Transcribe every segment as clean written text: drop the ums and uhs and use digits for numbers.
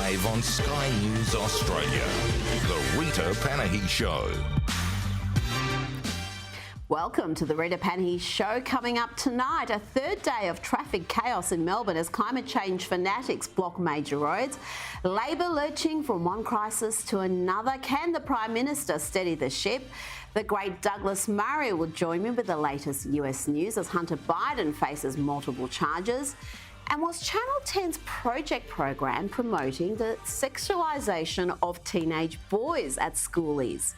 live on Sky News Australia. The Rita Panahi Show. Welcome to the Rita Panahi Show. Coming up tonight, a third day of traffic chaos in Melbourne as climate change fanatics block major roads. Labor lurching from one crisis to another. Can the Prime Minister steady the ship? The great Douglas Murray will join me with the latest US news as Hunter Biden faces multiple charges. And was Channel 10's Project program promoting the sexualization of teenage boys at schoolies?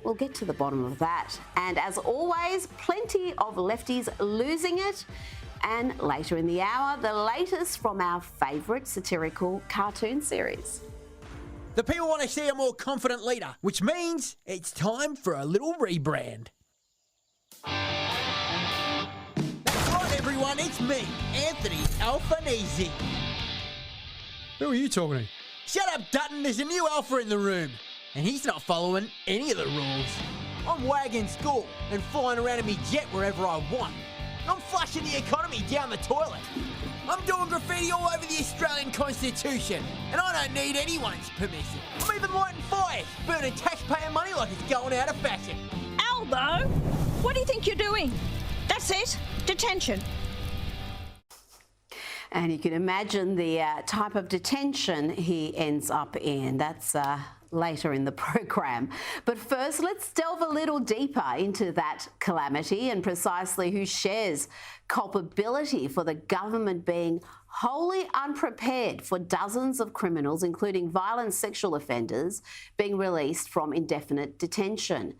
We'll get to the bottom of that. And as always, plenty of lefties losing it. And later in the hour, the latest from our favourite satirical cartoon series. The people want to see a more confident leader, which means it's time for a little rebrand. That's right, everyone, it's me, Anthony Albanese. Who are you talking to? Shut up, Dutton, there's a new alpha in the room. And he's not following any of the rules. I'm wagging school and flying around in me jet wherever I want. I'm flushing the economy down the toilet. I'm doing graffiti all over the Australian Constitution, and I don't need anyone's permission. I'm even lighting fires, burning taxpayer money like it's going out of fashion. Albo, what do you think you're doing? That's it, detention. And you can imagine the type of detention he ends up in. That's later in the program. But first, let's delve a little deeper into that calamity and precisely who shares culpability for the government being wholly unprepared for dozens of criminals, including violent sexual offenders, being released from indefinite detention.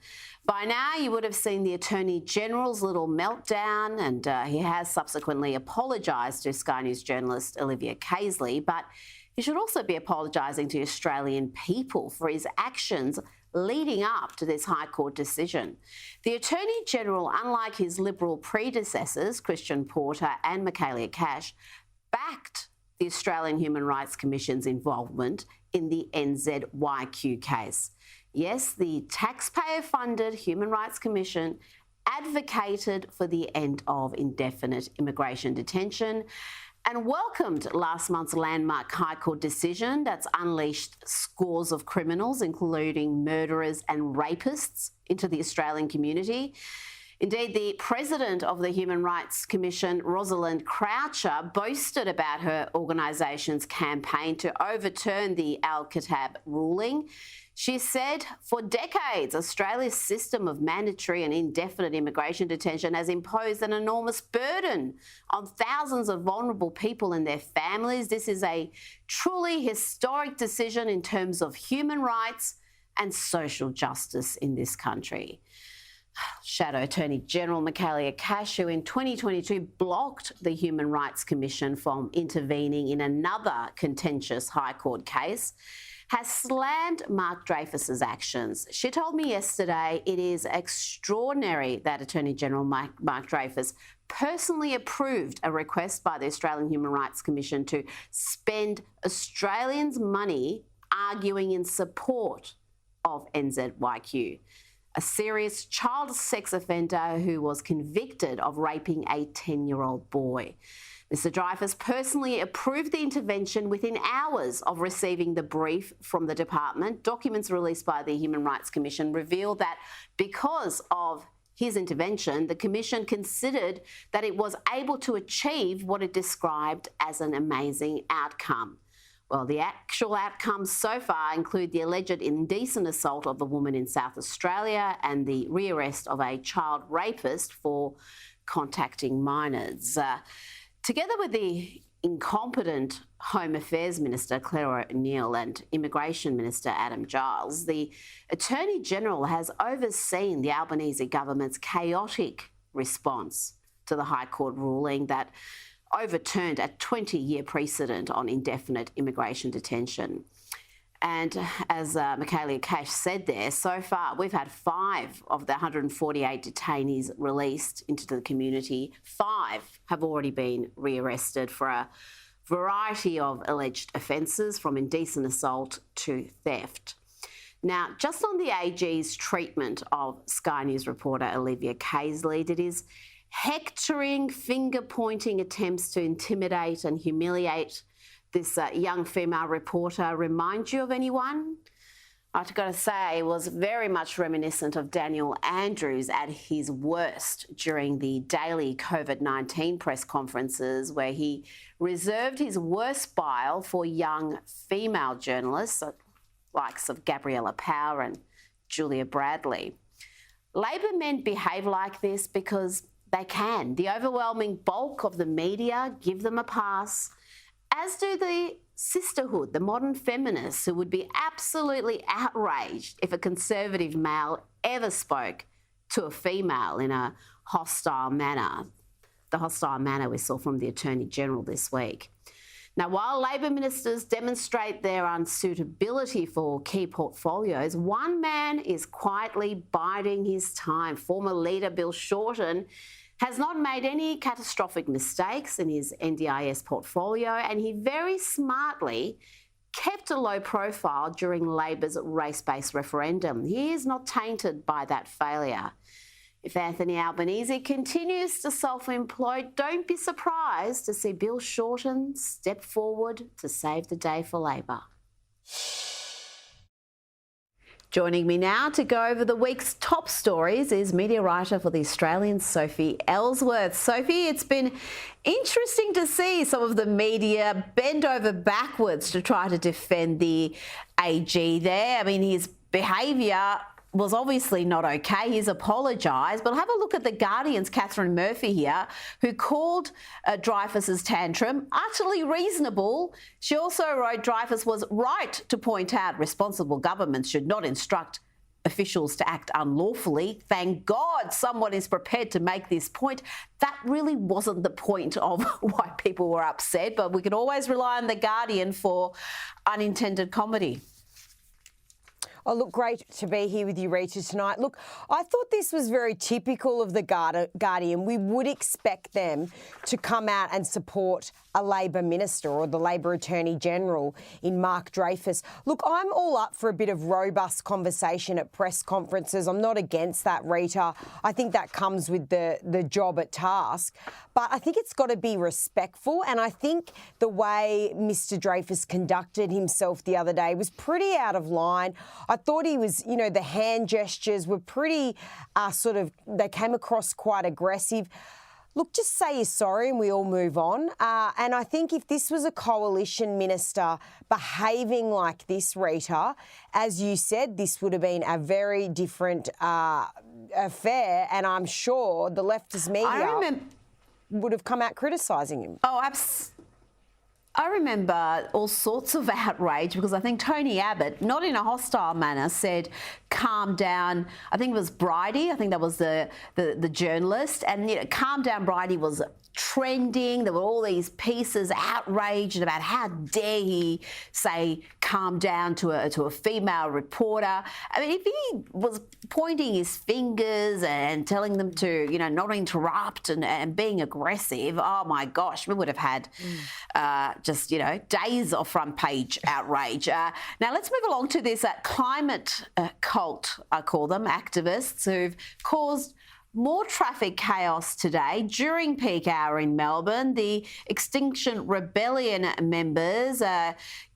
By now, you would have seen the Attorney General's little meltdown, and he has subsequently apologised to Sky News journalist Olivia Caisley, but he should also be apologising to Australian people for his actions leading up to this High Court decision. The Attorney General, unlike his Liberal predecessors, Christian Porter and Michaelia Cash, backed the Australian Human Rights Commission's involvement in the NZYQ case. Yes, the taxpayer-funded Human Rights Commission advocated for the end of indefinite immigration detention and welcomed last month's landmark High Court decision that's unleashed scores of criminals, including murderers and rapists, into the Australian community. Indeed, the president of the Human Rights Commission, Rosalind Croucher, boasted about her organisation's campaign to overturn the Al-Kitab ruling. She said, for decades, Australia's system of mandatory and indefinite immigration detention has imposed an enormous burden on thousands of vulnerable people and their families. This is a truly historic decision in terms of human rights and social justice in this country. Shadow Attorney General Michaelia Cash, who in 2022 blocked the Human Rights Commission from intervening in another contentious High Court case, has slammed Mark Dreyfus's actions. She told me yesterday it is extraordinary that Attorney General Mark Dreyfus personally approved a request by the Australian Human Rights Commission to spend Australians' money arguing in support of NZYQ, a serious child sex offender who was convicted of raping a 10-year-old boy. Mr Dreyfus personally approved the intervention within hours of receiving the brief from the department. Documents released by the Human Rights Commission reveal that because of his intervention, the Commission considered that it was able to achieve what it described as an amazing outcome. Well, the actual outcomes so far include the alleged indecent assault of a woman in South Australia and the rearrest of a child rapist for contacting minors. Together with the incompetent Home Affairs Minister Claire O'Neill and Immigration Minister Adam Giles, the Attorney General has overseen the Albanese government's chaotic response to the High Court ruling that overturned a 20-year precedent on indefinite immigration detention. And as Michaelia Cash said there, so far we've had 5 of the 148 detainees released into the community. 5 have already been rearrested for a variety of alleged offences, from indecent assault to theft. Now, just on the AG's treatment of Sky News reporter Olivia Caisley, did his hectoring, finger-pointing attempts to intimidate and humiliate this young female reporter remind you of anyone? I've got to say, it was very much reminiscent of Daniel Andrews at his worst during the daily COVID-19 press conferences, where he reserved his worst bile for young female journalists, likes of Gabriella Power and Julia Bradley. Labor men behave like this because they can. The overwhelming bulk of the media give them a pass, as do the sisterhood, the modern feminists, who would be absolutely outraged if a conservative male ever spoke to a female in a hostile manner. The hostile manner we saw from the Attorney General this week. Now, while Labor ministers demonstrate their unsuitability for key portfolios, one man is quietly biding his time. Former leader Bill Shorten has not made any catastrophic mistakes in his NDIS portfolio, and he very smartly kept a low profile during Labor's race-based referendum. He is not tainted by that failure. If Anthony Albanese continues to self-employ, don't be surprised to see Bill Shorten step forward to save the day for Labor. Joining me now to go over the week's top stories is media writer for The Australian, Sophie Ellsworth. Sophie, it's been interesting to see some of the media bend over backwards to try to defend the AG there. I mean, his behaviour was obviously not okay. He's apologised. But have a look at The Guardian's Catherine Murphy here, who called Dreyfus's tantrum utterly reasonable. She also wrote Dreyfus was right to point out responsible governments should not instruct officials to act unlawfully. Thank God someone is prepared to make this point. That really wasn't the point of why people were upset, but we can always rely on The Guardian for unintended comedy. Oh, look, great to be here with you, Rita, tonight. Look, I thought this was very typical of The Guardian. We would expect them to come out and support a Labor minister or the Labor Attorney General in Mark Dreyfus. Look, I'm all up for a bit of robust conversation at press conferences. I'm not against that, Rita. I think that comes with the job at task. But I think it's got to be respectful. And I think the way Mr Dreyfus conducted himself the other day was pretty out of line. I thought he was, you know, the hand gestures were pretty they came across quite aggressive. Look, just say you're sorry and we all move on. And I think if this was a coalition minister behaving like this, Rita, as you said, this would have been a very different affair. And I'm sure the leftist media would have come out criticising him. Oh, I remember all sorts of outrage because I think Tony Abbott, not in a hostile manner, said, calm down. I think it was Bridie. I think that was the journalist. And, you know, calm down Bridie was trending. There were all these pieces outraged about how dare he say calm down to a female reporter. I mean, if he was pointing his fingers and telling them to, you know, not interrupt and being aggressive, oh my gosh, we would have had just, you know, days of front page outrage. Now let's move along to this climate cult, I call them, activists who've caused more traffic chaos today during peak hour in Melbourne. The Extinction Rebellion members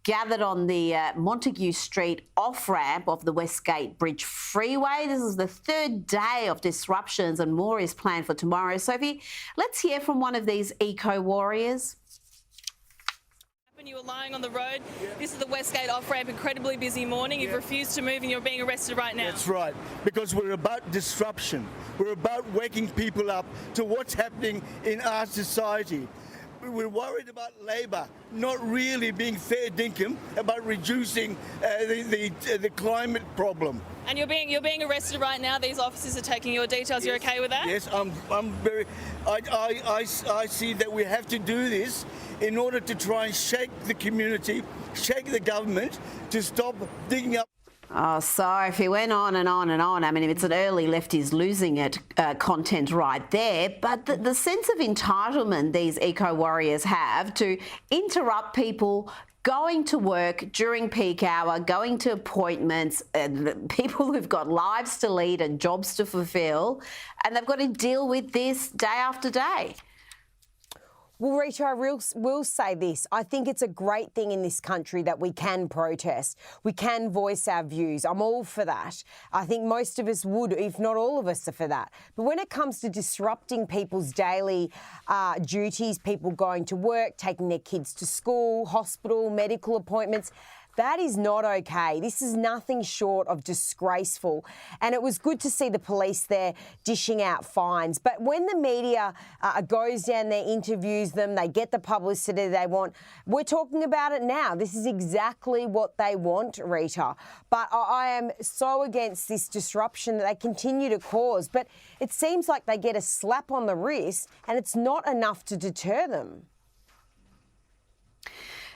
gathered on the Montague Street off-ramp of the Westgate Bridge Freeway. This is the third day of disruptions and more is planned for tomorrow. Sophie, let's hear from one of these eco-warriors. You were lying on the road. This is the Westgate off-ramp, incredibly busy morning. You've refused to move and you're being arrested right now. That's right, because we're about disruption. We're about waking people up to what's happening in our society. We're worried about Labor not really being fair dinkum about reducing the climate problem. And you're being arrested right now. These officers are taking your details. Yes. You're okay with that? Yes, I'm very. I see that we have to do this in order to try and shake the community, shake the government to stop digging up. Oh, so if he went on and on and on, I mean, it's an early Lefties losing it content right there. But the sense of entitlement these eco-warriors have to interrupt people going to work during peak hour, going to appointments, people who've got lives to lead and jobs to fulfil, and they've got to deal with this day after day. Well, Rita, I will say this. I think it's a great thing in this country that we can protest. We can voice our views. I'm all for that. I think most of us would, if not all of us are for that. But when it comes to disrupting people's daily duties, people going to work, taking their kids to school, hospital, medical appointments, that is not okay. This is nothing short of disgraceful. And it was good to see the police there dishing out fines. But when the media goes down there, interviews them, they get the publicity they want, we're talking about it now. This is exactly what they want, Rita. But I am so against this disruption that they continue to cause. But it seems like they get a slap on the wrist and it's not enough to deter them.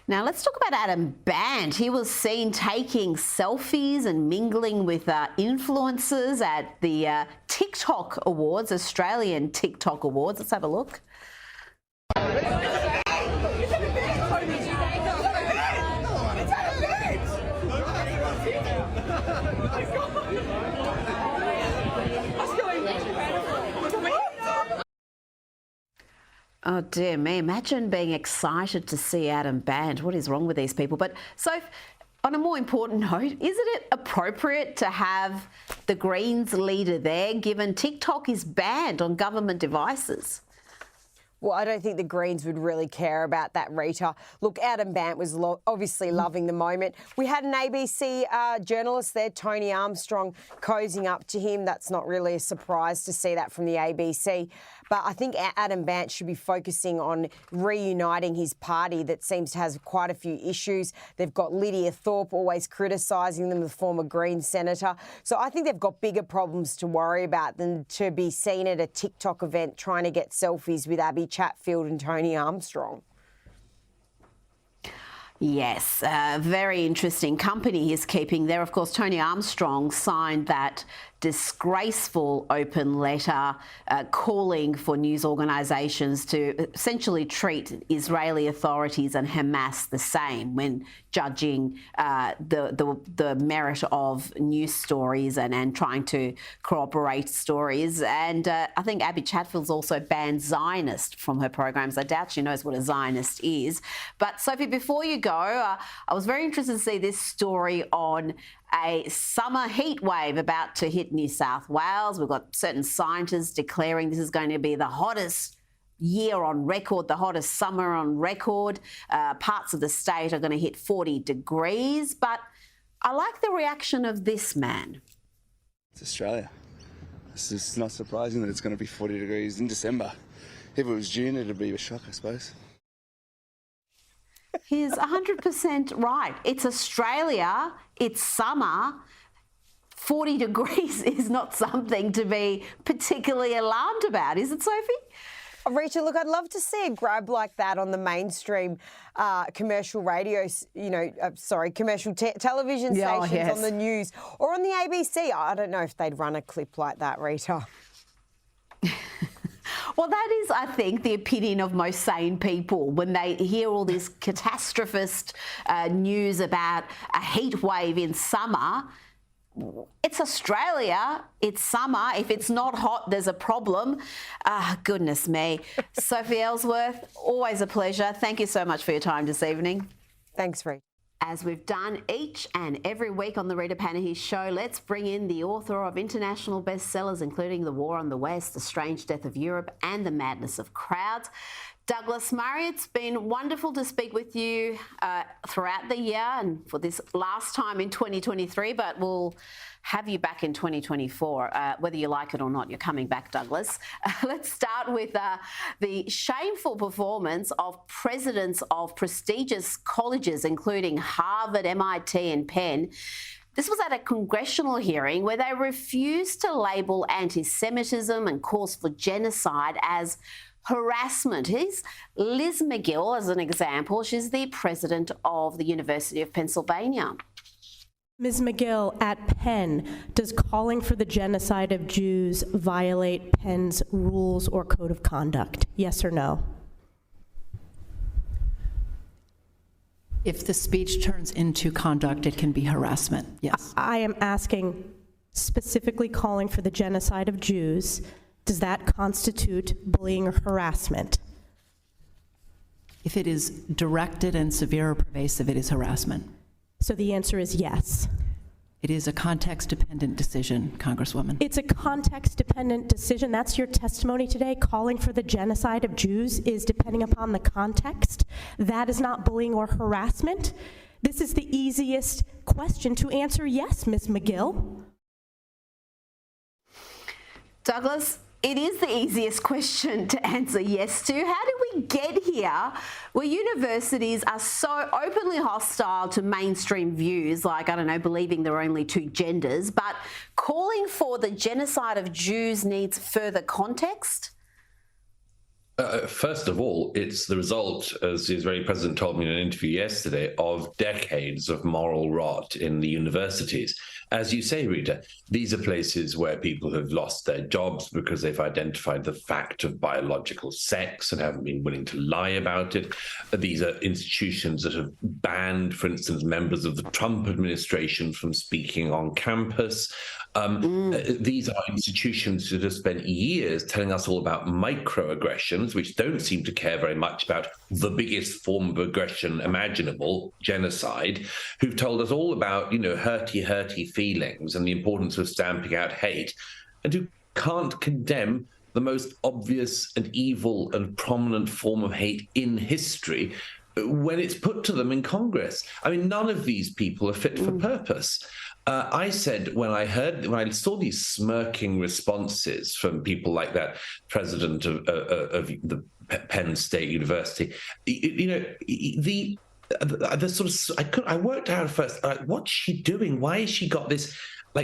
Now, let's talk about Adam Band. He was seen taking selfies and mingling with influencers at the TikTok Awards, Australian TikTok Awards. Let's have a look. Oh, dear me. Imagine being excited to see Adam Band. What is wrong with these people? But, Soph, on a more important note, isn't it appropriate to have the Greens leader there, given TikTok is banned on government devices? Well, I don't think the Greens would really care about that, Rita. Look, Adam Bant was obviously loving the moment. We had an ABC journalist there, Tony Armstrong, cozying up to him. That's not really a surprise to see that from the ABC. But I think Adam Bant should be focusing on reuniting his party that seems to have quite a few issues. They've got Lydia Thorpe always criticising them, the former Green senator. So I think they've got bigger problems to worry about than to be seen at a TikTok event trying to get selfies with Abby Chatfield and Tony Armstrong. Yes, very interesting company he's keeping there. Of course, Tony Armstrong signed that disgraceful open letter calling for news organisations to essentially treat Israeli authorities and Hamas the same when judging the merit of news stories and trying to corroborate stories. And I think Abby Chatfield's also banned Zionist from her programs. I doubt she knows what a Zionist is. But Sophie, before you go, I was very interested to see this story on a summer heat wave about to hit New South Wales. We've got certain scientists declaring this is going to be the hottest year on record, the hottest summer on record. Parts of the state are going to hit 40 degrees. But I like the reaction of this man. It's Australia. It's just not surprising that it's going to be 40 degrees in December. If it was June, it'd be a shock, I suppose. He's 100% right. It's Australia, it's summer. 40 degrees is not something to be particularly alarmed about, is it, Sophie? Rita, look, I'd love to see a grab like that on the mainstream commercial radio, commercial television stations on the news or on the ABC. I don't know if they'd run a clip like that, Rita. Well, that is, I think, the opinion of most sane people when they hear all this catastrophist news about a heat wave in summer. It's Australia, it's summer. If it's not hot, there's a problem. Goodness me. Sophie Ellsworth, always a pleasure. Thank you so much for your time this evening. Thanks, Rita. As we've done each and every week on the Rita Panahi Show, let's bring in the author of international bestsellers, including The War on the West, The Strange Death of Europe, and The Madness of Crowds. Douglas Murray, it's been wonderful to speak with you throughout the year and for this last time in 2023, but we'll have you back in 2024, whether you like it or not. You're coming back, Douglas. Let's start with the shameful performance of presidents of prestigious colleges, including Harvard, MIT and Penn. This was at a congressional hearing where they refused to label anti-Semitism and calls for genocide as harassment. Here's Liz McGill as an example. She's the president of the University of Pennsylvania. Ms. McGill, at Penn, does calling for the genocide of Jews violate Penn's rules or code of conduct? Yes or no? If the speech turns into conduct, it can be harassment, yes. I am asking specifically calling for the genocide of Jews. Does that constitute bullying or harassment? If it is directed and severe or pervasive, it is harassment. So the answer is yes. It is a context-dependent decision, Congresswoman. It's a context-dependent decision. That's your testimony today. Calling for the genocide of Jews is depending upon the context. That is not bullying or harassment. This is the easiest question to answer yes, Ms. McGill. Douglas, it is the easiest question to answer yes to. How did we get here where universities are so openly hostile to mainstream views, like, I don't know, believing there are only two genders, but calling for the genocide of Jews needs further context? First of all, it's the result, as the Israeli president told me in an interview yesterday, of decades of moral rot in the universities. As you say, Rita, these are places where people have lost their jobs because they've identified the fact of biological sex and haven't been willing to lie about it. These are institutions that have banned, for instance, members of the Trump administration from speaking on campus. These are institutions that have spent years telling us all about microaggressions, which don't seem to care very much about the biggest form of aggression imaginable, genocide, who've told us all about, hurty feelings and the importance of stamping out hate, and who can't condemn the most obvious and evil and prominent form of hate in history when it's put to them in Congress. I mean, none of these people are fit for purpose. I said when I saw these smirking responses from people like that president of the Penn State University, the sort of I worked out at first, what's she doing? Why has she got this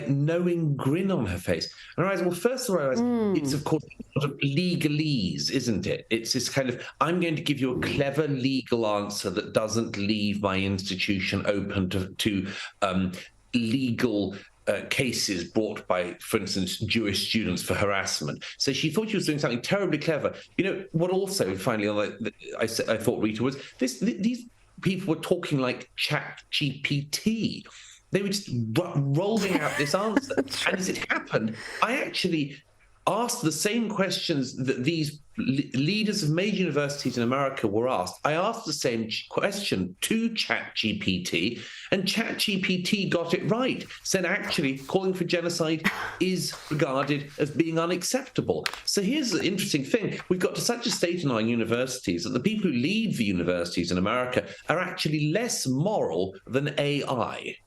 knowing grin on her face? And I realized, well, first of all, it's of course sort of legalese, isn't it? It's this kind of, I'm going to give you a clever legal answer that doesn't leave my institution open to legal cases brought by, for instance, Jewish students for harassment. So she thought she was doing something terribly clever. What also, finally, I thought, Rita, was these people were talking like ChatGPT. They were just rolling out this answer. And as it happened, I actually asked the same questions that these leaders of major universities in America were asked. I asked the same question to ChatGPT, and ChatGPT got it right. Said actually calling for genocide is regarded as being unacceptable. So here's the interesting thing. We've got to such a state in our universities that the people who lead the universities in America are actually less moral than AI.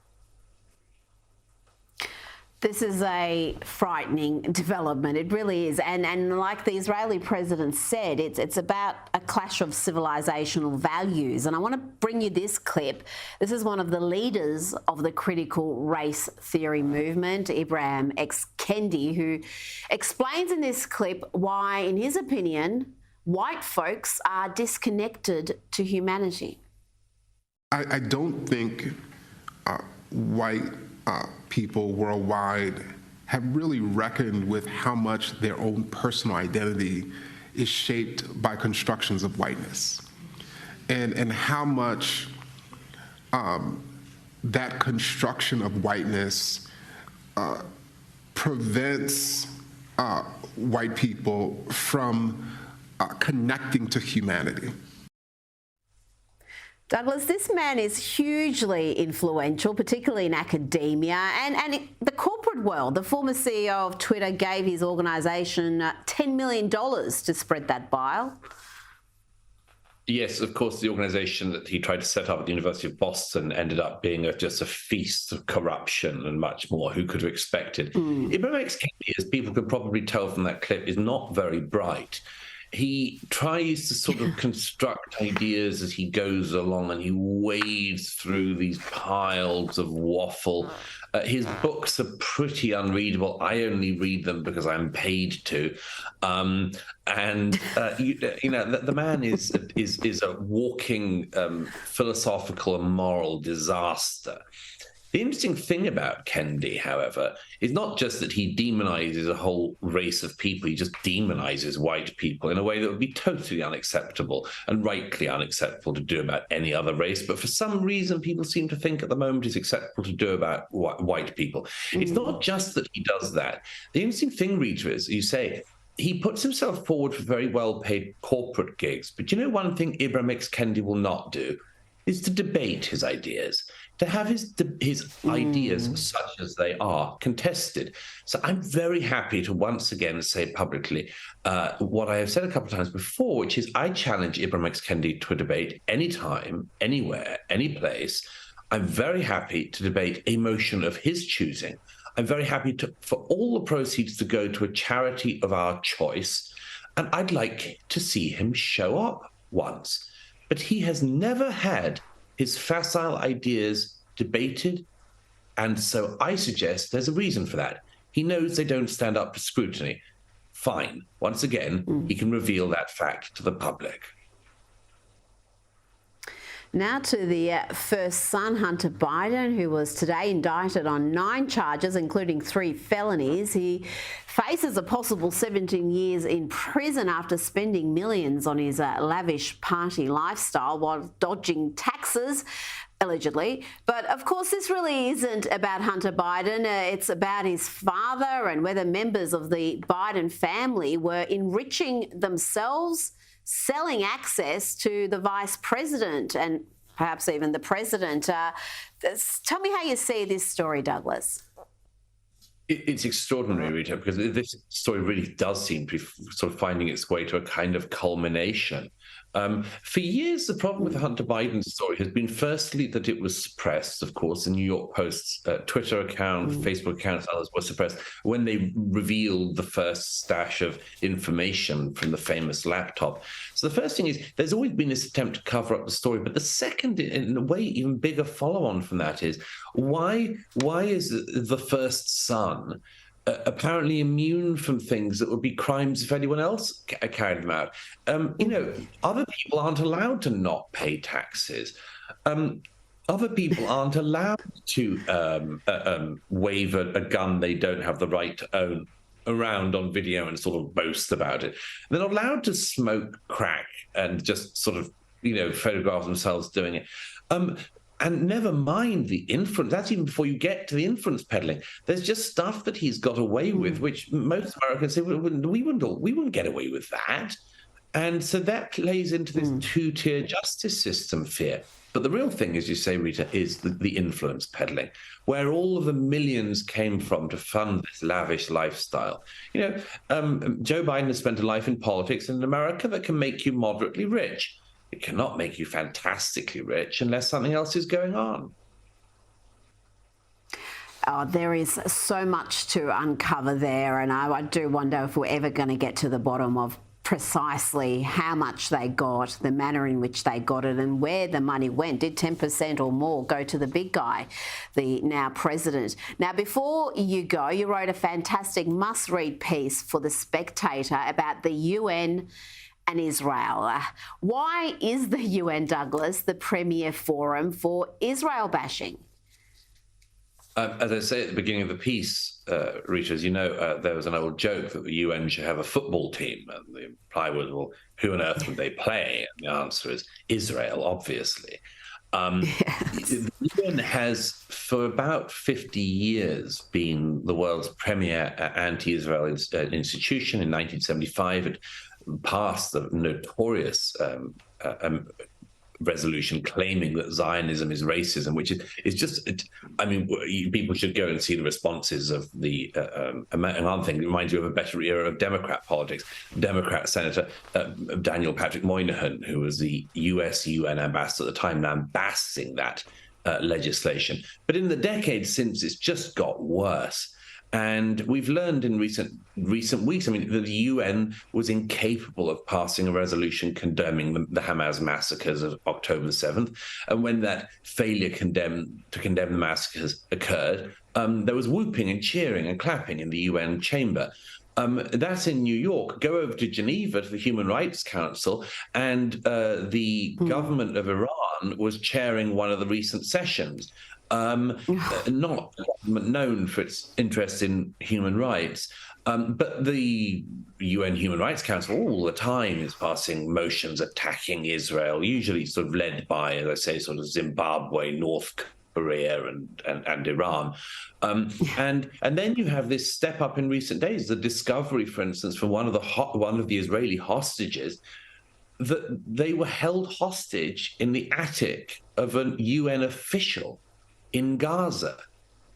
This is a frightening development. It really is. And like the Israeli president said, it's about a clash of civilizational values. And I want to bring you this clip. This is one of the leaders of the critical race theory movement, Ibram X. Kendi, who explains in this clip why, in his opinion, white folks are disconnected to humanity. I don't think white people worldwide have really reckoned with how much their own personal identity is shaped by constructions of whiteness, and how much that construction of whiteness prevents white people from connecting to humanity. Douglas, this man is hugely influential, particularly in academia and the corporate world. The former CEO of Twitter gave his organisation $10 million to spread that bile. Yes, of course, the organisation that he tried to set up at the University of Boston ended up being just a feast of corruption and much more. Who could have expected? Ibram X. Kendi, as people could probably tell from that clip, is not very bright. He tries to sort of construct ideas as he goes along, and he wades through these piles of waffle. His books are pretty unreadable. I only read them because I'm paid to. The man is a walking philosophical and moral disaster. The interesting thing about Kendi, however, is not just that he demonizes a whole race of people, he just demonizes white people in a way that would be totally unacceptable and rightly unacceptable to do about any other race. But for some reason, people seem to think at the moment it's acceptable to do about white people. It's not just that he does that. The interesting thing, Rita, is you say, he puts himself forward for very well-paid corporate gigs. But you know one thing Ibram X. Kendi will not do is to debate his ideas, to have his ideas, such as they are, contested. So I'm very happy to once again say publicly what I have said a couple of times before, which is I challenge Ibram X. Kendi to a debate anytime, anywhere, any place. I'm very happy to debate a motion of his choosing. I'm very happy for all the proceeds to go to a charity of our choice, and I'd like to see him show up once. But he has never had his facile ideas debated, and so I suggest there's a reason for that. He knows they don't stand up to scrutiny. Fine. Once again, he can reveal that fact to the public. Now to the first son, Hunter Biden, who was today indicted on 9 charges, including 3 felonies. He faces a possible 17 years in prison after spending millions on his lavish party lifestyle while dodging taxes, allegedly. But of course, this really isn't about Hunter Biden. It's about his father and whether members of the Biden family were enriching themselves, selling access to the vice president and perhaps even the president. Tell me how you see this story, Douglas. It's extraordinary, Rita, because this story really does seem to be sort of finding its way to a kind of culmination. For years, the problem with the Hunter Biden story has been firstly that it was suppressed. Of course, the New York Post's Twitter account, Facebook accounts, others were suppressed when they revealed the first stash of information from the famous laptop. So the first thing is there's always been this attempt to cover up the story. But the second, in a way, even bigger follow-on from that is why is the first son apparently immune from things that would be crimes if anyone else carried them out? Other people aren't allowed to not pay taxes. Other people aren't allowed to wave a gun they don't have the right to own around on video and sort of boast about it. They're not allowed to smoke crack and just sort of, photograph themselves doing it. And never mind the influence. That's even before you get to the influence peddling. There's just stuff that he's got away with, which most Americans say, we wouldn't get away with that. And so that plays into this two-tier justice system fear. But the real thing, as you say, Rita, is the influence peddling, where all of the millions came from to fund this lavish lifestyle. Joe Biden has spent a life in politics in America that can make you moderately rich. It cannot make you fantastically rich unless something else is going on. Oh, there is so much to uncover there, and I do wonder if we're ever going to get to the bottom of precisely how much they got, the manner in which they got it, and where the money went. Did 10% or more go to the big guy, the now president? Now, before you go, you wrote a fantastic must-read piece for The Spectator about the UN and Israel. Why is the UN, Douglas, the premier forum for Israel bashing? As I say at the beginning of the piece, Rita, as you know, there was an old joke that the UN should have a football team. And the reply was, well, who on earth would they play? And the answer is Israel, obviously. The UN has, for about 50 years, been the world's premier anti-Israel institution. In 1975, it passed the notorious resolution claiming that Zionism is racism, which is just, people should go and see the responses of the, another thing, it reminds you of a better era of Democrat politics. Democrat Senator Daniel Patrick Moynihan, who was the US UN ambassador at the time, lambasting that legislation. But in the decades since, it's just got worse. And we've learned in recent weeks, that the UN was incapable of passing a resolution condemning the Hamas massacres of October the 7th. And when that failure to condemn the massacres occurred, there was whooping and cheering and clapping in the UN chamber. That's in New York. Go over to Geneva to the Human Rights Council, and the government of Iran was chairing one of the recent sessions. Not known for its interest in human rights, but the UN Human Rights Council all the time is passing motions attacking Israel, usually sort of led by, as I say, sort of Zimbabwe, North Korea and Iran. And then you have this step up in recent days, the discovery, for instance, from one of the Israeli hostages, that they were held hostage in the attic of an UN official in Gaza.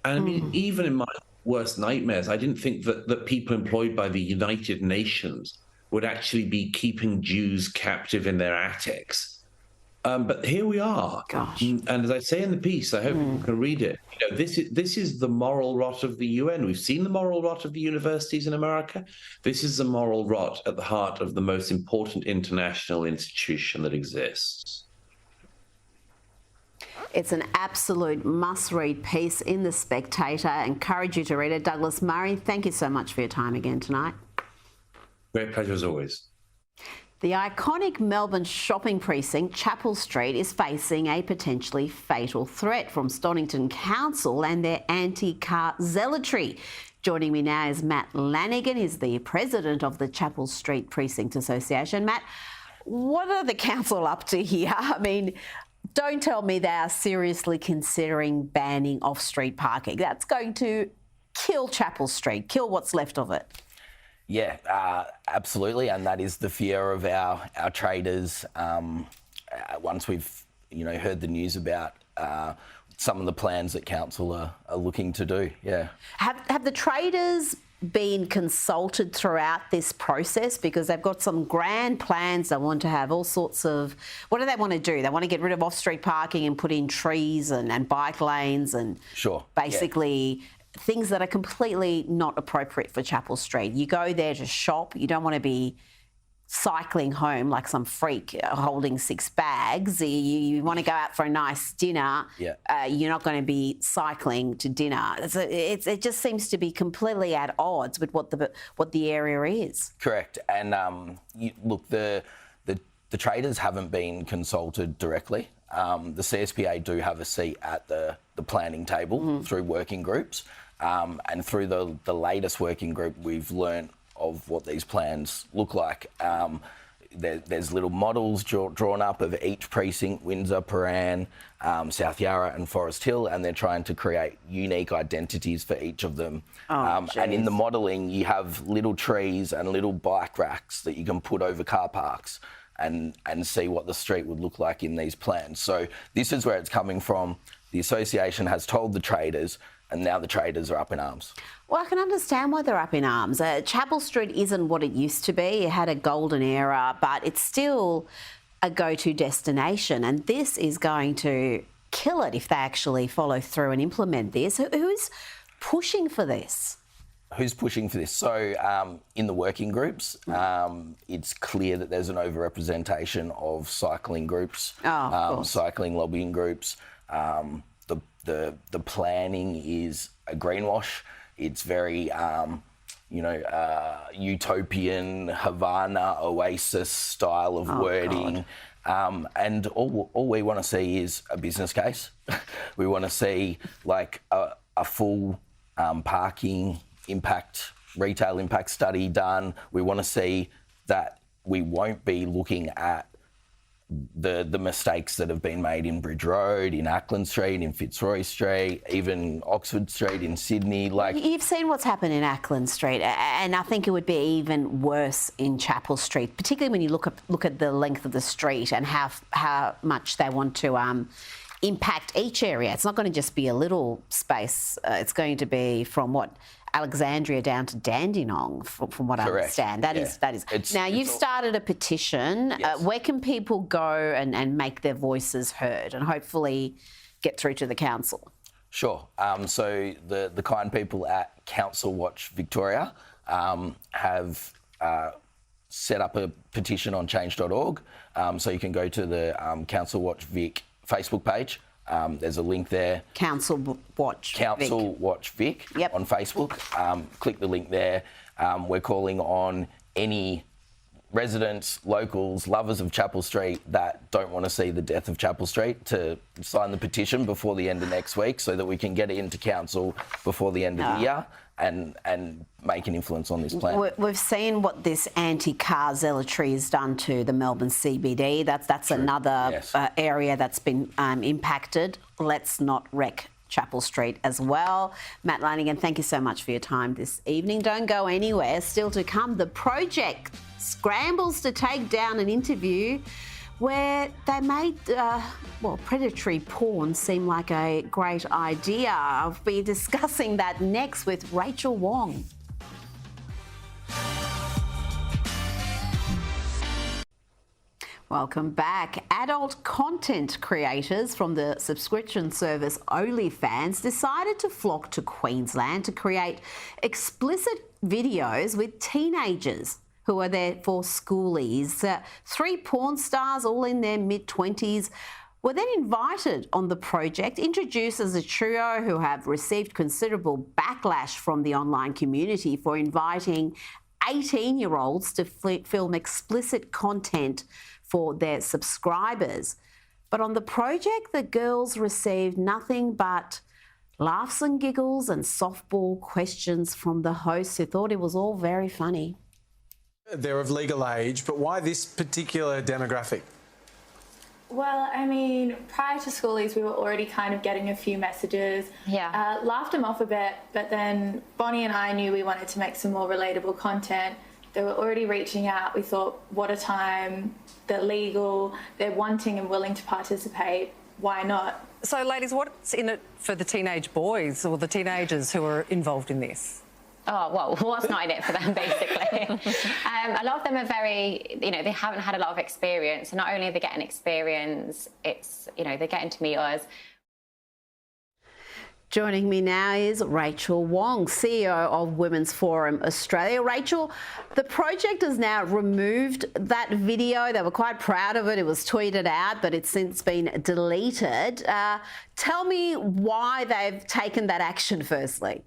And I mean, even in my worst nightmares, I didn't think that people employed by the United Nations would actually be keeping Jews captive in their attics. But here we are. Gosh. And as I say in the piece, I hope people can read it. You know, this is the moral rot of the UN. We've seen the moral rot of the universities in America. This is the moral rot at the heart of the most important international institution that exists. It's an absolute must-read piece in The Spectator. I encourage you to read it. Douglas Murray, thank you so much for your time again tonight. Great pleasure as always. The iconic Melbourne shopping precinct, Chapel Street, is facing a potentially fatal threat from Stonington Council and their anti-car zealotry. Joining me now is Matt Lanigan. He's the president of the Chapel Street Precinct Association. Matt, what are the council up to here? I mean, don't tell me they are seriously considering banning off-street parking. That's going to kill Chapel Street, kill what's left of it. Yeah, absolutely, and that is the fear of our traders. Once we've heard the news about some of the plans that council are looking to do. Yeah. Have the traders been consulted throughout this process? Because they've got some grand plans. They want to have all sorts of... What do they want to do? They want to get rid of off-street parking and put in trees and bike lanes and basically... Yeah. Things that are completely not appropriate for Chapel Street. You go there to shop. You don't want to be cycling home like some freak holding 6 bags. You want to go out for a nice dinner. Yeah. You're not going to be cycling to dinner. It just seems to be completely at odds with what the area is. Correct. And look, the traders haven't been consulted directly. The CSPA do have a seat at the planning table through working groups, and through the latest working group, we've learnt of what these plans look like. There's little models drawn up of each precinct, Windsor, Paran, South Yarra and Forest Hill, and they're trying to create unique identities for each of them. And in the modelling, you have little trees and little bike racks that you can put over car parks and see what the street would look like in these plans. So this is where it's coming from. The association has told the traders, and now the traders are up in arms. Well, I can understand why they're up in arms. Chapel Street isn't what it used to be. It had a golden era, but it's still a go-to destination, and this is going to kill it if they actually follow through and implement this. Who's pushing for this? Who's pushing for this? So in the working groups, it's clear that there's an overrepresentation of cycling groups, cycling lobbying groups. The planning is a greenwash. It's very, utopian Havana Oasis style of wording. And all we want to see is a business case. We want to see like a full parking retail impact study done. We want to see that we won't be looking at the mistakes that have been made in Bridge Road, in Ackland Street, in Fitzroy Street, even Oxford Street in Sydney. Like, you've seen what's happened in Ackland Street, and I think it would be even worse in Chapel Street, particularly when you look at the length of the street and how much they want to impact each area. It's not going to just be a little space. It's going to be from Alexandria down to Dandenong, from what I understand. That is. Now, you've started a petition. Yes. Where can people go and make their voices heard and hopefully get through to the council? Sure. So the kind people at Council Watch Victoria have set up a petition on change.org. So you can go to the Council Watch Vic Facebook page. There's a link there. Council Watch Vic on Facebook. Click the link there. We're calling on any residents, locals, lovers of Chapel Street that don't want to see the death of Chapel Street to sign the petition before the end of next week so that we can get it into council before the end of the year and make an influence on this plan. We've seen what this anti-car zealotry has done to the Melbourne CBD. That's another area that's been impacted. Let's not wreck Chapel Street as well. Matt Lanigan, thank you so much for your time this evening. Don't go anywhere. Still to come, the project scrambles to take down an interview where they made, predatory porn seem like a great idea. I'll be discussing that next with Rachel Wong. Welcome back. Adult content creators from the subscription service OnlyFans decided to flock to Queensland to create explicit videos with teenagers who are there for schoolies. 3 porn stars, all in their mid-20s, were then invited on the project, introduced as a trio who have received considerable backlash from the online community for inviting 18-year-olds to film explicit content for their subscribers. But on the project, the girls received nothing but laughs and giggles and softball questions from the hosts who thought it was all very funny. They're of legal age, but why this particular demographic? Well, I mean, prior to schoolies, we were already kind of getting a few messages. Yeah. Laughed them off a bit, but then Bonnie and I knew we wanted to make some more relatable content. They were already reaching out. We thought, what a time. They're legal. They're wanting and willing to participate. Why not? So, ladies, what's in it for the teenage boys or the teenagers who are involved in this? Oh, well, what's not in it for them, basically? A lot of them are very, they haven't had a lot of experience. So not only are they getting experience, it's, they're getting to meet us. Joining me now is Rachel Wong, CEO of Women's Forum Australia. Rachel, the project has now removed that video. They were quite proud of it. It was tweeted out, but it's since been deleted. Tell me why they've taken that action, firstly.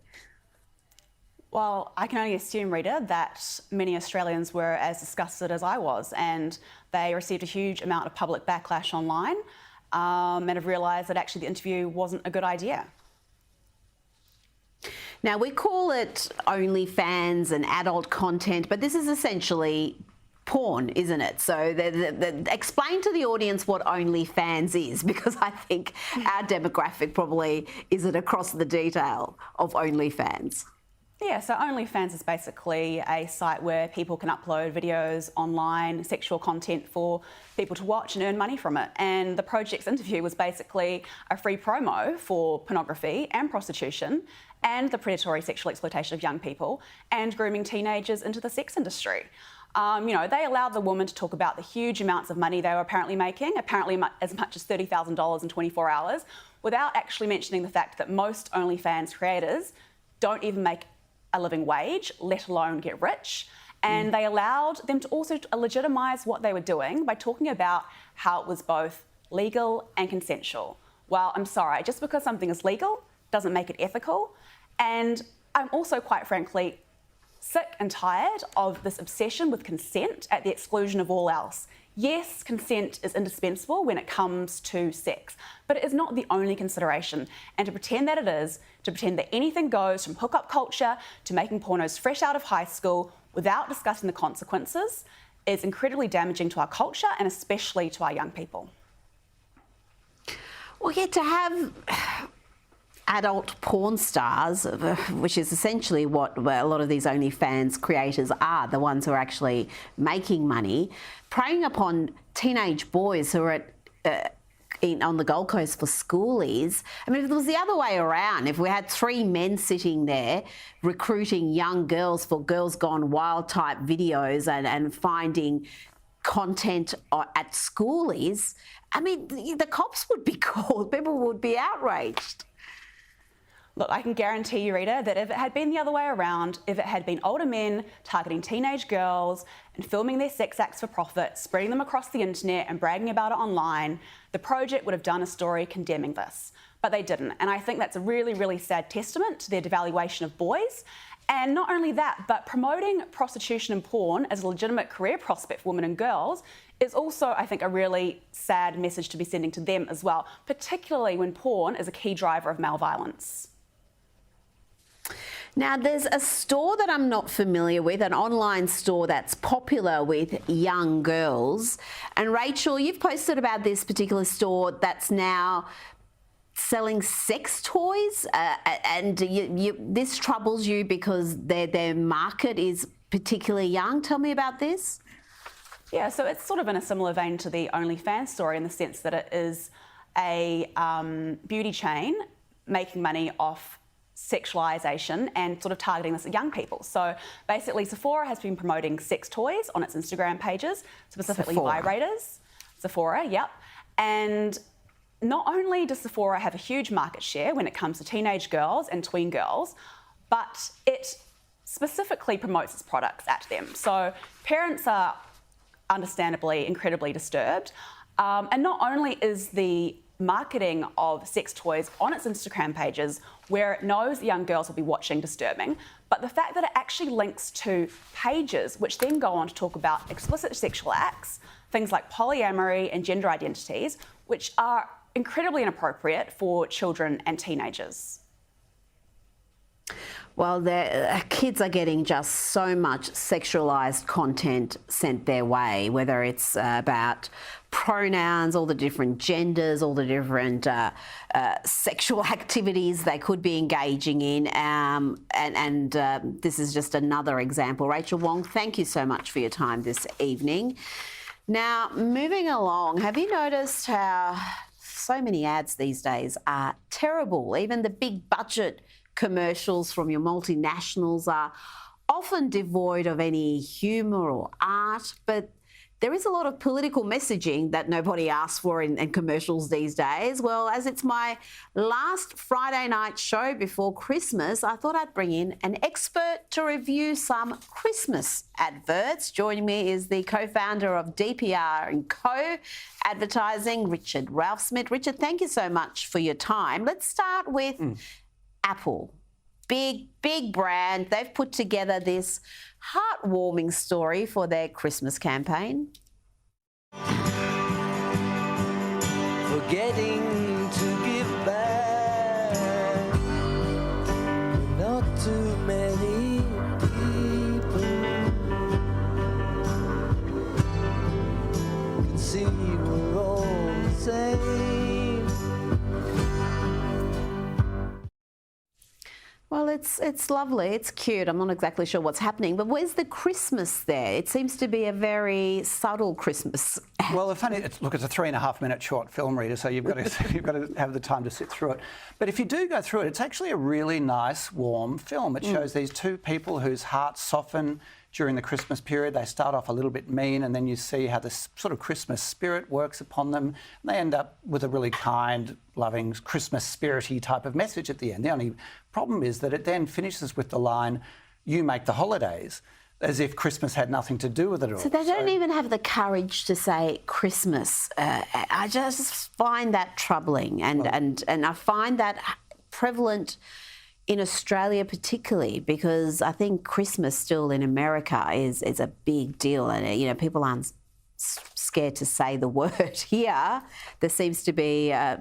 Well, I can only assume, Rita, that many Australians were as disgusted as I was, and they received a huge amount of public backlash online and have realised that actually the interview wasn't a good idea. Now, we call it OnlyFans and adult content, but this is essentially porn, isn't it? So explain to the audience what OnlyFans is, because I think our demographic probably isn't across the detail of OnlyFans. Yeah, so OnlyFans is basically a site where people can upload videos online, sexual content for people to watch and earn money from it. And the project's interview was basically a free promo for pornography and prostitution and the predatory sexual exploitation of young people and grooming teenagers into the sex industry. They allowed the woman to talk about the huge amounts of money they were apparently making, apparently as much as $30,000 in 24 hours, without actually mentioning the fact that most OnlyFans creators don't even make a living wage, let alone get rich. And they allowed them to also legitimise what they were doing by talking about how it was both legal and consensual. Well, I'm sorry, just because something is legal doesn't make it ethical. And I'm also, quite frankly, sick and tired of this obsession with consent at the exclusion of all else. Yes, consent is indispensable when it comes to sex, but it is not the only consideration. And to pretend that it is, to pretend that anything goes from hookup culture to making pornos fresh out of high school without discussing the consequences is incredibly damaging to our culture and especially to our young people. Well, yeah, to have adult porn stars, which is essentially what a lot of these OnlyFans creators are, the ones who are actually making money, preying upon teenage boys who are on the Gold Coast for schoolies. I mean, if it was the other way around, if we had 3 men sitting there recruiting young girls for Girls Gone Wild type videos and finding content at schoolies, I mean, the cops would be called. People would be outraged. Look, I can guarantee you, Rita, that if it had been the other way around, if it had been older men targeting teenage girls and filming their sex acts for profit, spreading them across the internet and bragging about it online, the project would have done a story condemning this. But they didn't. And I think that's a really, really sad testament to their devaluation of boys And not only that, but promoting prostitution and porn as a legitimate career prospect for women and girls is also, I think, a really sad message to be sending to them as well, particularly when porn is a key driver of male violence. Now, there's a store that I'm not familiar with, an online store that's popular with young girls. And Rachel, you've posted about this particular store that's now selling sex toys, and this troubles you because their market is particularly young. Tell me about this. Yeah, so it's sort of in a similar vein to the OnlyFans story in the sense that it is a beauty chain making money off sexualization and sort of targeting this at young people. So basically Sephora has been promoting sex toys on its Instagram pages, specifically vibrators. Sephora, yep. And not only does Sephora have a huge market share when it comes to teenage girls and tween girls, but it specifically promotes its products at them. So parents are understandably incredibly disturbed. And not only is the marketing of sex toys on its Instagram pages where it knows young girls will be watching disturbing, but the fact that it actually links to pages which then go on to talk about explicit sexual acts, things like polyamory and gender identities, which are incredibly inappropriate for children and teenagers. Well, kids are getting just so much sexualised content sent their way, whether it's about pronouns, all the different genders, all the different sexual activities they could be engaging in. And this is just another example. Rachel Wong, thank you so much for your time this evening. Now, moving along, have you noticed how so many ads these days are terrible? Even the big budget commercials from your multinationals are often devoid of any humour or art, but there is a lot of political messaging that nobody asks for in commercials these days. Well, as it's my last Friday night show before Christmas, I thought I'd bring in an expert to review some Christmas adverts. Joining me is the co-founder of DPR & Co. Advertising, Richard Ralphsmith. Richard, thank you so much for your time. Let's start with Apple. Big brand. They've put together this heartwarming story for their Christmas campaign. Forgetting to give back, not too many people can see we're all the same. Well, it's lovely, it's cute. I'm not exactly sure what's happening, but where's the Christmas there? It seems to be a very subtle Christmas. Well, the funny, look, it's a 3.5-minute short film, Rita, so you've got to have the time to sit through it. But if you do go through it, it's actually a really nice, warm film. It shows these two people whose hearts soften during the Christmas period. They start off a little bit mean, and then you see how this sort of Christmas spirit works upon them. And they end up with a really kind, loving, Christmas spirity type of message at the end. The only problem is that it then finishes with the line, "You make the holidays," as if Christmas had nothing to do with it at all. So they don't even have the courage to say Christmas. I just find that troubling, and I find that prevalent in Australia particularly, because I think Christmas still in America is a big deal, and people aren't scared to say the word. Here there seems to be are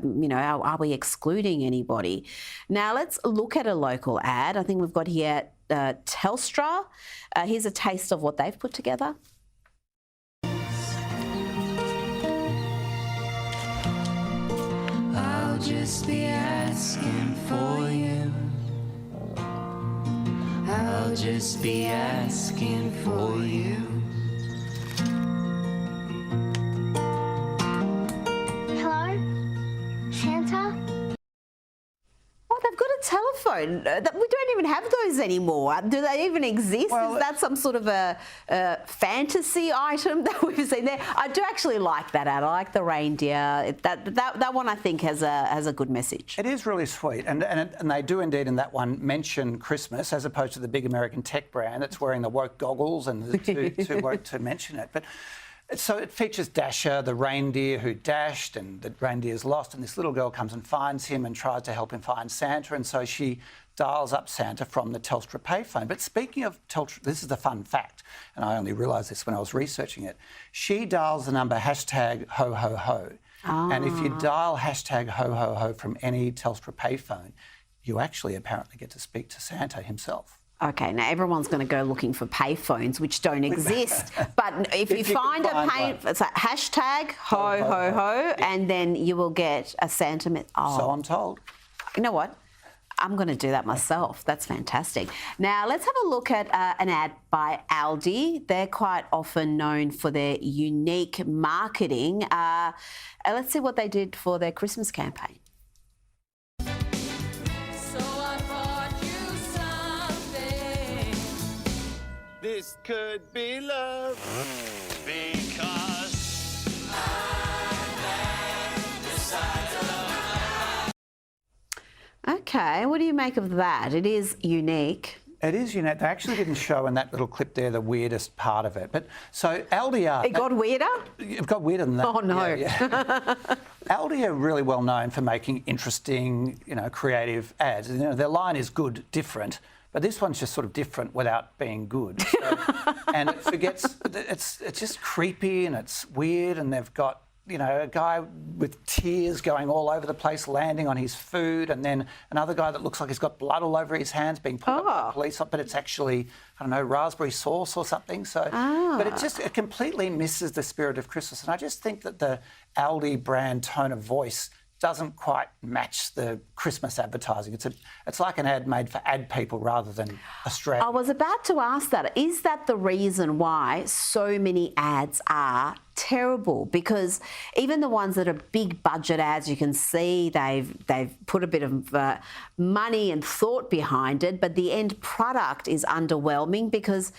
we excluding anybody? Now let's look at a local ad. I think we've got here Telstra. Here's a taste of what they've put together. I'll just be asking for you. I'll just be asking for you. Hello? Santa? Oh, they've got a telephone. We don't even have those anymore. Do they even exist? Is that some sort of a fantasy item that we've seen there? I do actually like that ad. I like the reindeer. That one I think has a good message. It is really sweet, and they do indeed in that one mention Christmas as opposed to the big American tech brand that's wearing the woke goggles and too woke to mention it. But So it features Dasher, the reindeer who dashed, and the reindeer's lost, and this little girl comes and finds him and tries to help him find Santa, and so she dials up Santa from the Telstra payphone. But speaking of Telstra, this is the fun fact, and I only realised this when I was researching it. She dials the number #HoHoHo. And if you dial #HoHoHo from any Telstra payphone, you actually apparently get to speak to Santa himself. Okay, now everyone's going to go looking for payphones, which don't exist. But if you find a pay, it's like #HoHoHo, and then you will get a Santa. So I'm told. You know what? I'm going to do that myself. That's fantastic. Now, let's have a look at an ad by Aldi. They're quite often known for their unique marketing. Let's see what they did for their Christmas campaign. This could be love. Because Okay, what do you make of that? It is unique. It is unique. They actually didn't show in that little clip there the weirdest part of it. But so Aldi are... It got weirder? It got weirder than that. Oh, no. Yeah. Aldi are really well known for making interesting, creative ads. Their line is good, different. But this one's just sort of different without being good. So, and it forgets... It's just creepy and it's weird, and they've got... a guy with tears going all over the place, landing on his food, and then another guy that looks like he's got blood all over his hands being pulled up by the police, but it's actually, raspberry sauce or something. So, but it completely misses the spirit of Christmas. And I just think that the Aldi brand tone of voice doesn't quite match the Christmas advertising. It's like an ad made for ad people rather than Australia. I was about to ask that. Is that the reason why so many ads are terrible? Because even the ones that are big budget ads, you can see they've put a bit of money and thought behind it, but the end product is underwhelming because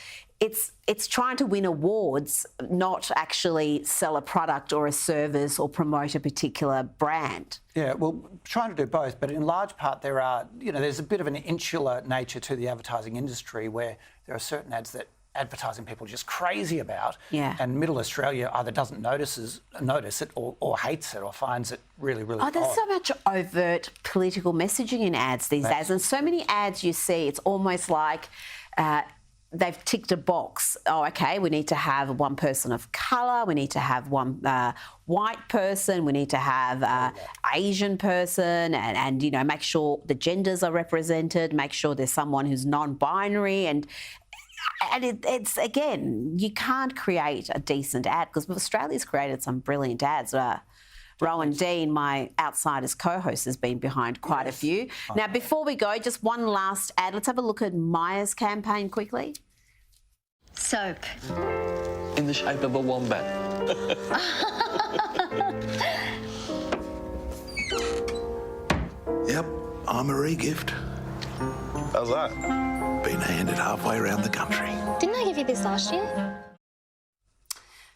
it's trying to win awards, not actually sell a product or a service or promote a particular brand. Yeah, well, trying to do both, but in large part there's a bit of an insular nature to the advertising industry where there are certain ads that advertising people are just crazy about, and Middle Australia either doesn't notice it or hates it or finds it really, really there's odd. so much overt political messaging in ads these days, and so many ads you see, it's almost like... they've ticked a box. Oh, okay, we need to have one person of colour, we need to have one white person, we need to have Asian person, and make sure the genders are represented, make sure there's someone who's non-binary, and it's again, you can't create a decent ad because Australia's created some brilliant ads. Rowan Dean, my Outsiders co-host, has been behind quite a few. Now, before we go, just one last ad. Let's have a look at Maya's campaign quickly. Soap. In the shape of a wombat. Yep, I'm a re-gift. How's that? Been handed halfway around the country. Didn't I give you this last year?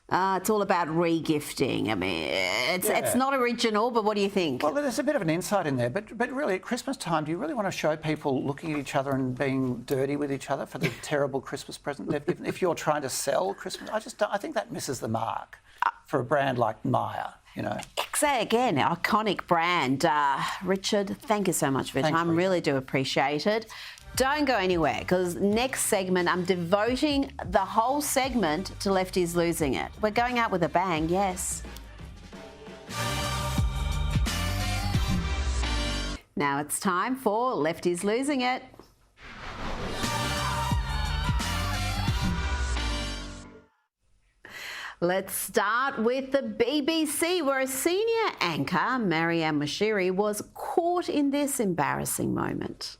It's all about re-gifting. I mean, it's not original, but what do you think? Well, there's a bit of an insight in there, but really at Christmas time, do you really want to show people looking at each other and being dirty with each other for the terrible Christmas present? If you're trying to sell Christmas, I think that misses the mark for a brand like Maya. Again, iconic brand. Richard, thank you so much for your time. Really do appreciate it. Don't go anywhere, because next segment, I'm devoting the whole segment to Lefties losing it. We're going out with a bang, yes. Now it's time for Lefties losing it. Let's start with the BBC, where a senior anchor, Mariam Moshiri, was caught in this embarrassing moment.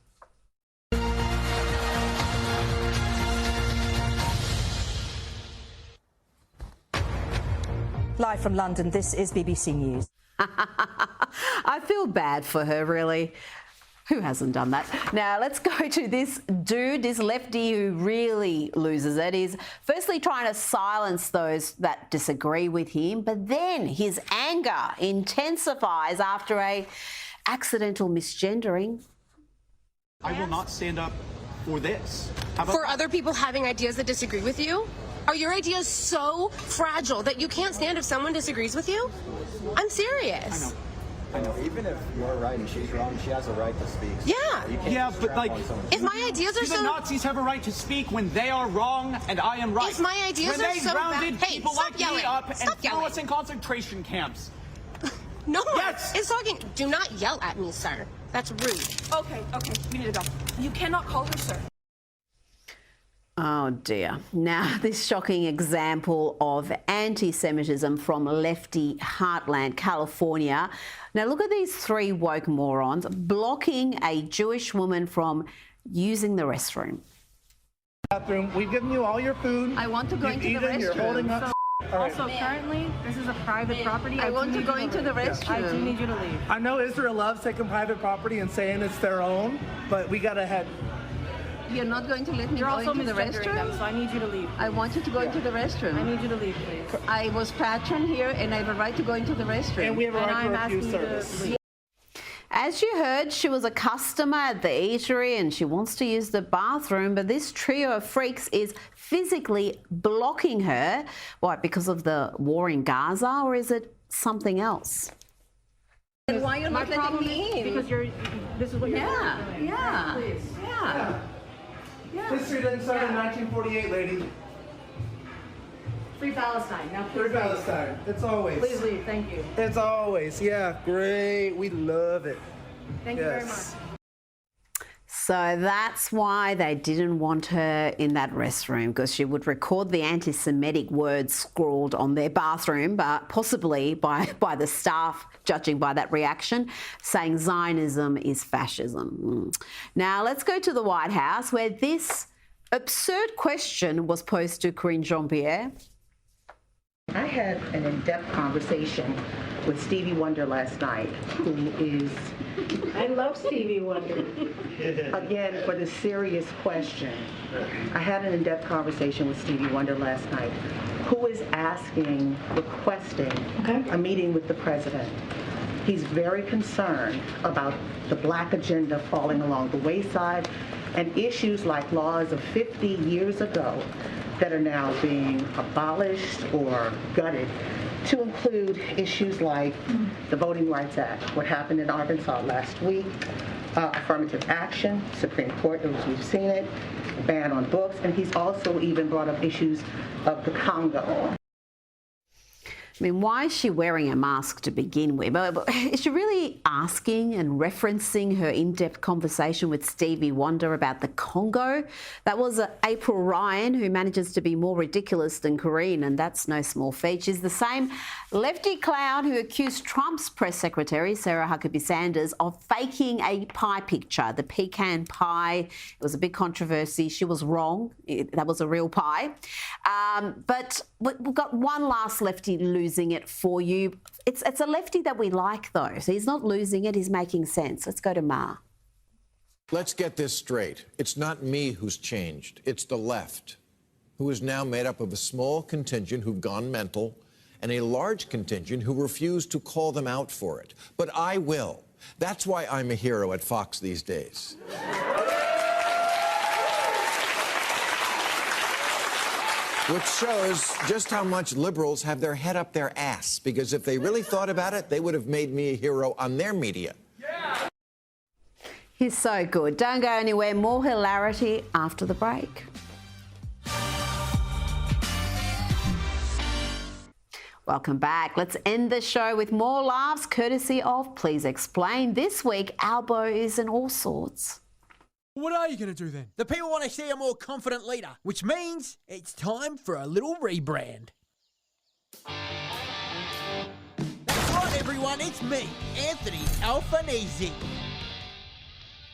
Live from London, this is BBC News. I feel bad for her, really. Who hasn't done that? Now, let's go to this dude, this lefty who really loses it. He's firstly trying to silence those that disagree with him, but then his anger intensifies after a accidental misgendering. I will not stand up for this. For other people having ideas that disagree with you? Are your ideas so fragile that you can't stand if someone disagrees with you? I'm serious. I know, even if you're right and she's wrong, she has a right to speak. So Yeah. you can't Yeah, just but trap like, on someone. If my ideas are do so... the Nazis have a right to speak when they are wrong and I am right? If my ideas when are they so rounded Hey, people stop like yelling. me up Stop and threw yelling. us in concentration camps. No one Yes. is talking. Do not yell at me, sir. That's rude. Okay, we need to go. You cannot call her sir. Oh dear. Now, this shocking example of anti-Semitism from lefty heartland, California. Now, look at these three woke morons blocking a Jewish woman from using the restroom. Bathroom. We've given you all your food. I want to go You've into the eaten, You're holding restroom. up. All right. Also, currently, this is a private property. I want to go into the restroom. I do need you to leave. I know Israel loves taking private property and saying it's their own, but we gotta head. You're not going to let me You're go also into the misgendering restroom? them, so I need you to leave. I want you to go into the restroom. I need you to leave, please. I was patron here, and I have a right to go into the restroom. And we have a right to I'm refuse asking you to service. leave. As you heard, she was a customer at the eatery and she wants to use the bathroom, but this trio of freaks is physically blocking her. Why, because of the war in Gaza, or is it something else? And why you're not letting me in? Because this is what you're Yeah, doing. yeah, Please. yeah. History didn't start in 1948, lady. Free Palestine. Now, Free Palestine. It's always. Please leave. Thank you. It's always. Yeah, great. We love it. Thank you very much. So that's why they didn't want her in that restroom, because she would record the anti-Semitic words scrawled on their bathroom, but possibly by the staff, judging by that reaction, saying Zionism is fascism. Now let's go to the White House, where this absurd question was posed to Corinne Jean-Pierre. I had an in-depth conversation with Stevie Wonder last night, who is... I love Stevie Wonder. Again, for the serious question, I had an in-depth conversation with Stevie Wonder last night, who is requesting a meeting with the president. He's very concerned about the black agenda falling along the wayside and issues like laws of 50 years ago that are now being abolished or gutted, to include issues like the Voting Rights Act, what happened in Arkansas last week, affirmative action, Supreme Court, as we've seen it, ban on books, and he's also even brought up issues of the Congo. I mean, why is she wearing a mask to begin with? Is she really asking and referencing her in-depth conversation with Stevie Wonder about the Congo? That was April Ryan, who manages to be more ridiculous than Corinne, and that's no small feat. She's the same lefty clown who accused Trump's press secretary, Sarah Huckabee Sanders, of faking a pie picture, the pecan pie. It was a big controversy. She was wrong. That was a real pie. But we've got one last lefty losing it for you. It's a lefty that we like, though. So he's not losing it, he's making sense. Let's go to Ma. Let's get this straight. It's not me who's changed. It's the left, who is now made up of a small contingent who've gone mental and a large contingent who refuse to call them out for it. But I will. That's why I'm a hero at Fox these days. Which shows just how much liberals have their head up their ass, because if they really thought about it, they would have made me a hero on their media. He's so good. Don't go anywhere. More hilarity after the break. Welcome back. Let's end the show with more laughs, courtesy of Please Explain. This week, Albo is in all sorts. What are you going to do then? The people want to see a more confident leader, which means it's time for a little rebrand. That's right, everyone. It's me, Anthony Albanese.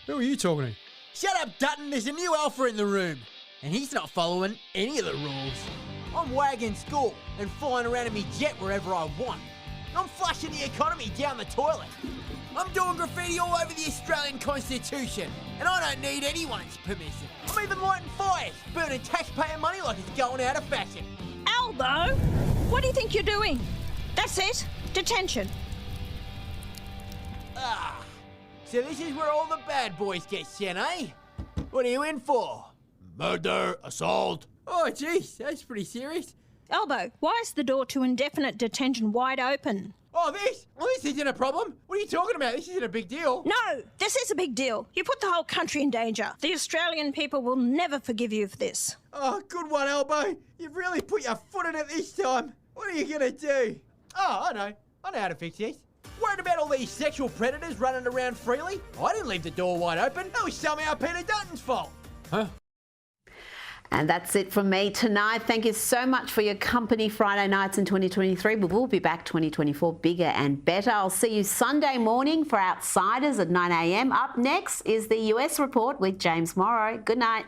Who are you talking to? Shut up, Dutton. There's a new alpha in the room, and he's not following any of the rules. I'm wagging school and flying around in me jet wherever I want. I'm flushing the economy down the toilet. I'm doing graffiti all over the Australian Constitution, and I don't need anyone's permission. I'm even lighting fires, burning taxpayer money like it's going out of fashion. Albo, what do you think you're doing? That's it. Detention. Ah, so this is where all the bad boys get sent, eh? What are you in for? Murder, assault, Oh, geez, that's pretty serious. Elbow, why is the door to indefinite detention wide open? Oh, this? Well, this isn't a problem. What are you talking about? This isn't a big deal. No, this is a big deal. You put the whole country in danger. The Australian people will never forgive you for this. Oh, good one, Elbow. You've really put your foot in it this time. What are you going to do? Oh, I know how to fix this. Worried about all these sexual predators running around freely? I didn't leave the door wide open. That was somehow Peter Dutton's fault. Huh? And that's it from me tonight. Thank you so much for your company Friday nights in 2023. We will be back 2024 bigger and better. I'll see you Sunday morning for Outsiders at 9 a.m. Up next is the US Report with James Morrow. Good night.